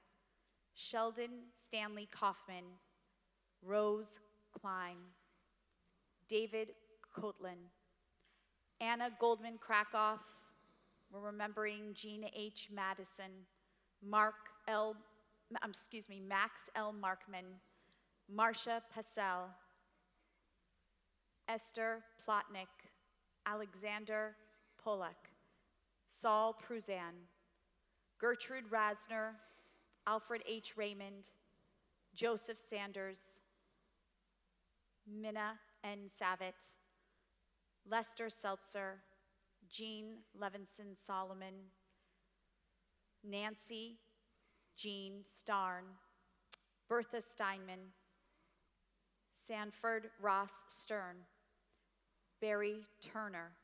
Sheldon Stanley Kaufman, Rose Klein, David Kotlin, Anna Goldman Krakoff. We're remembering Jean H. Madison, Max L. Markman, Marcia Passell, Esther Plotnick, Alexander Polak, Saul Pruzan, Gertrude Rasner, Alfred H. Raymond, Joseph Sanders, Minna N. Savitt, Lester Seltzer, Jean Levinson Solomon, Nancy Jean Starn, Bertha Steinman, Sanford Ross Stern, Barry Turner,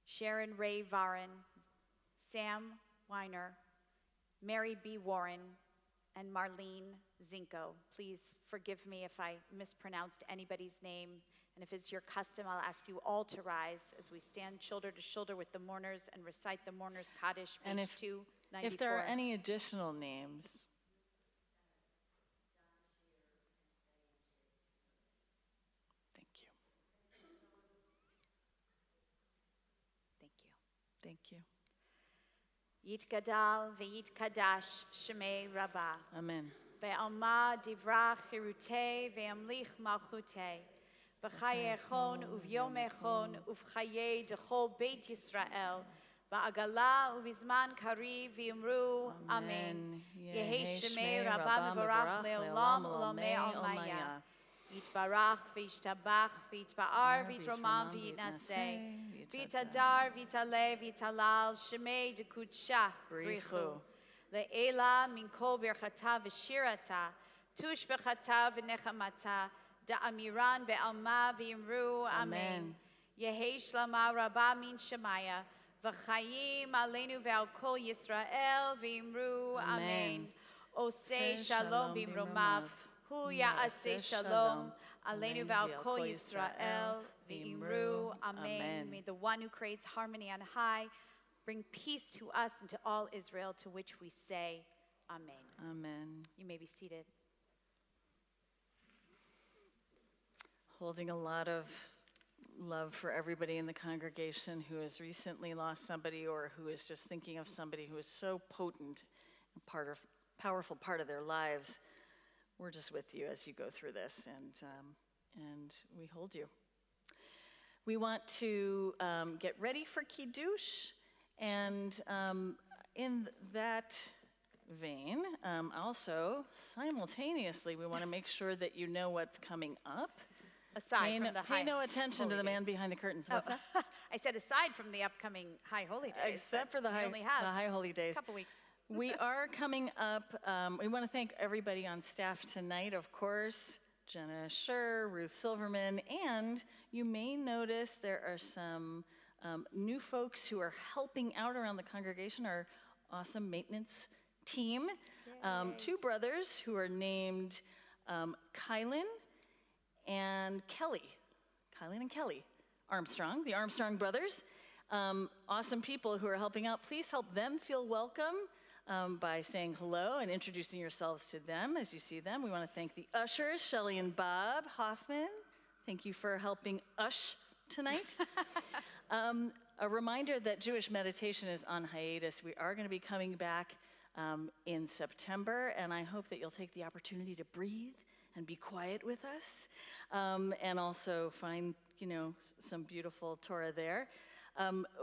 Sharon Ray Varon, Sam Weiner, Mary B. Warren, and Marlene Zinko. Please forgive me if I mispronounced anybody's name. And if it's your custom, I'll ask you all to rise as we stand shoulder to shoulder with the mourners and recite the mourners' Kaddish, page And 294. if there are any additional names, thank you. Thank you. Thank you. Yitgadal v'yitkadash shemei Rabbah. Amen. Be'alma divrach chirutei ve'amlich malchutei. B'chayei echon uvyom echon uv'chayei dechol Beit Yisrael. Ba'agala ubizman kari v'imru amen. Yehi shemei rabba mevorach le'olam u'lamei almaya. Yitbarach v'yishtabach v'yitba'ar v'yitromam v'yitnaseh. V'yitadar v'yitaleh v'yitalal shemei dekudsha brichu. Le'ela min kol birchata v'shirata. Tush b'chata v'nechamata. Da'amiran be'alma v'yimru amen. Yehi shlama rabba min shemaya. V'chayim aleinu ve'al kol Yisrael v'imru amen. Osei shalom b'imromav, hu ya'aseh shalom aleinu ve'al kol Yisrael v'imru amen. May the one who creates harmony on high bring peace to us and to all Israel, to which we say amen. Amen. You may be seated. Holding a lot of love for everybody in the congregation who has recently lost somebody or who is just thinking of somebody who is so potent and powerful part of their lives. We're just with you as you go through this, and we hold you. We want to get ready for Kiddush, and in that vein, also simultaneously, we want to make sure that you know what's coming up. Aside from the pay no attention holy to the man days. behind the curtains. What's that? I said aside from the upcoming High Holy Days. Except for the we only have High Holy Days. a couple weeks. We are coming up. We want to thank everybody on staff tonight, of course. Jenna Scher, Ruth Silverman, and you may notice there are some new folks who are helping out around the congregation, our awesome maintenance team. Two brothers who are named Kylan and Kelly Armstrong, the Armstrong brothers. Awesome people who are helping out. Please help them feel welcome by saying hello and introducing yourselves to them as you see them. We want to thank the ushers, Shelley and Bob Hoffman. Thank you for helping ush tonight. A reminder that Jewish meditation is on hiatus. We are going to be coming back in September, and I hope that you'll take the opportunity to breathe and be quiet with us, and also find, some beautiful Torah there.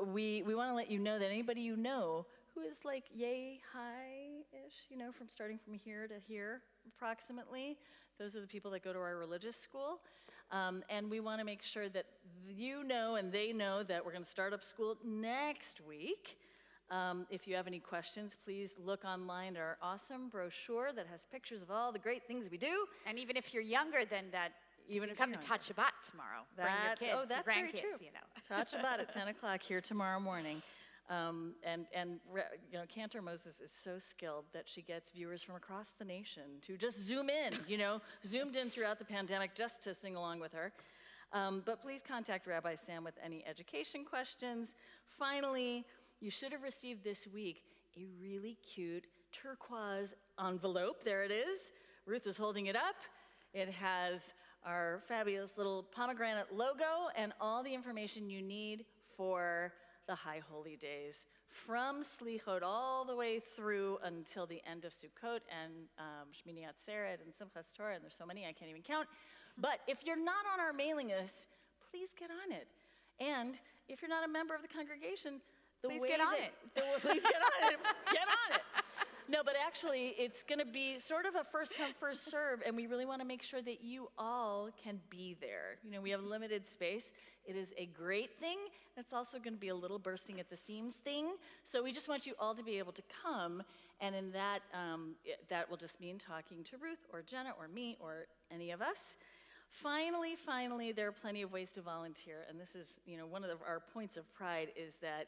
We want to let you know that anybody you know who is like yay high-ish, from starting from here to here approximately, those are the people that go to our religious school. And we want to make sure that you know and they know that we're going to start up school next week. If you have any questions, please look online at our awesome brochure that has pictures of all the great things we do. And even if you're younger than that, you can come to Touch Shabbat tomorrow. Bring your kids, that's your very grandkids, true. Touch Shabbat at 10 o'clock here tomorrow morning. Cantor Moses is so skilled that she gets viewers from across the nation to just zoom in, zoomed in throughout the pandemic just to sing along with her. But please contact Rabbi Sam with any education questions. Finally, you should have received this week a really cute turquoise envelope. There it is. Ruth is holding it up. It has our fabulous little pomegranate logo and all the information you need for the High Holy Days, from Slichot all the way through until the end of Sukkot and Shmini Atzeret and Simchas Torah, and there's so many I can't even count. But if you're not on our mailing list, please get on it. And if you're not a member of the congregation, please get on it. Please get on it. Get on it. No, but actually, it's going to be sort of a first come, first serve, and we really want to make sure that you all can be there. We have limited space. It is a great thing. It's also going to be a little bursting at the seams thing. So we just want you all to be able to come, and in that, that will just mean talking to Ruth or Jenna or me or any of us. Finally, there are plenty of ways to volunteer, and this is, one of our points of pride is that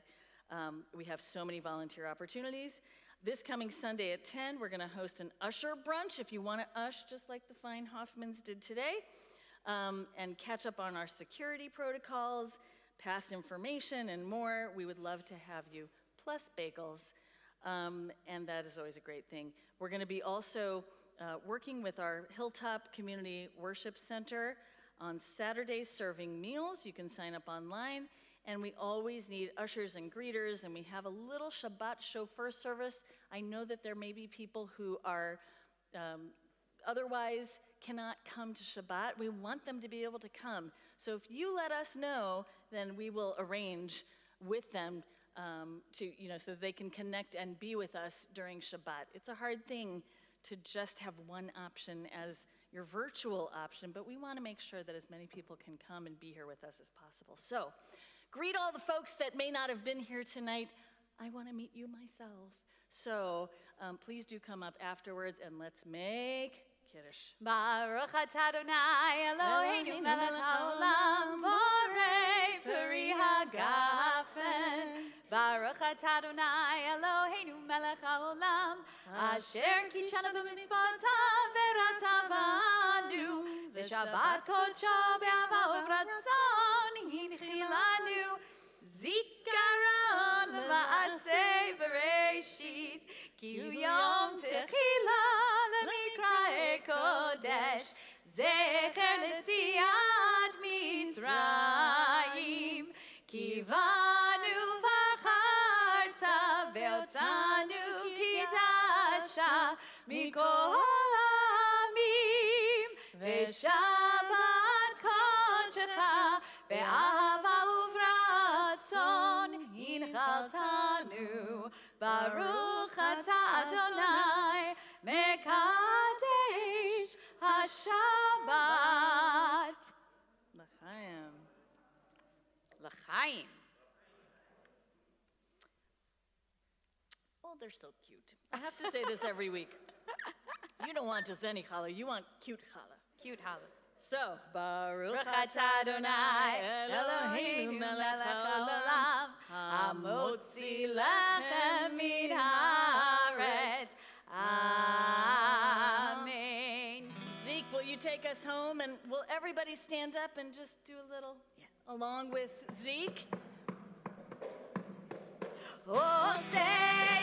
we have so many volunteer opportunities. This coming Sunday at 10, we're going to host an usher brunch if you want to ush just like the fine Hoffmans did today, and catch up on our security protocols, past information, and more. We would love to have you, plus bagels, and that is always a great thing. We're going to be also working with our Hilltop Community Worship Center on Saturdays serving meals. You can sign up online. And we always need ushers and greeters, and we have a little Shabbat chauffeur service. I know that there may be people who are otherwise cannot come to Shabbat. We want them to be able to come. So if you let us know, then we will arrange with them so that they can connect and be with us during Shabbat. It's a hard thing to just have one option as your virtual option, but we want to make sure that as many people can come and be here with us as possible. So, greet all the folks that may not have been here tonight. I want to meet you myself. So, please do come up afterwards and let's make Kiddush. Baruch atah Adonai Eloheinu melech haolam borei peri hagafen. Baruch atah Adonai Eloheinu melech haolam asher kitshanu b'mitzvotav v'ratzavanu v'shabbat kodsho be'ahava u'b'ratzon hinchilanu zikaron l'maaseh bereshit ki hu yom techila למקראי קודש, זכר ליציאת מצרים, כי באנו בחרת ואותנו קידשת מכל העמים, ושבת קודשך באהבה וברצון הנחלתנו, ברוך אתה אדוני מקדש השבת. L'chaim. L'chaim. Oh, they're so cute. I have to say this every week. You don't want just any challah, you want cute challah. Cute challahs. So, Baruch Baruch atah Adonai Eloheinu melech haolam hamotzi lechem min haaretz. Amen. Zeke, will you take us home and will everybody stand up and just do a little along with Zeke? Oh, say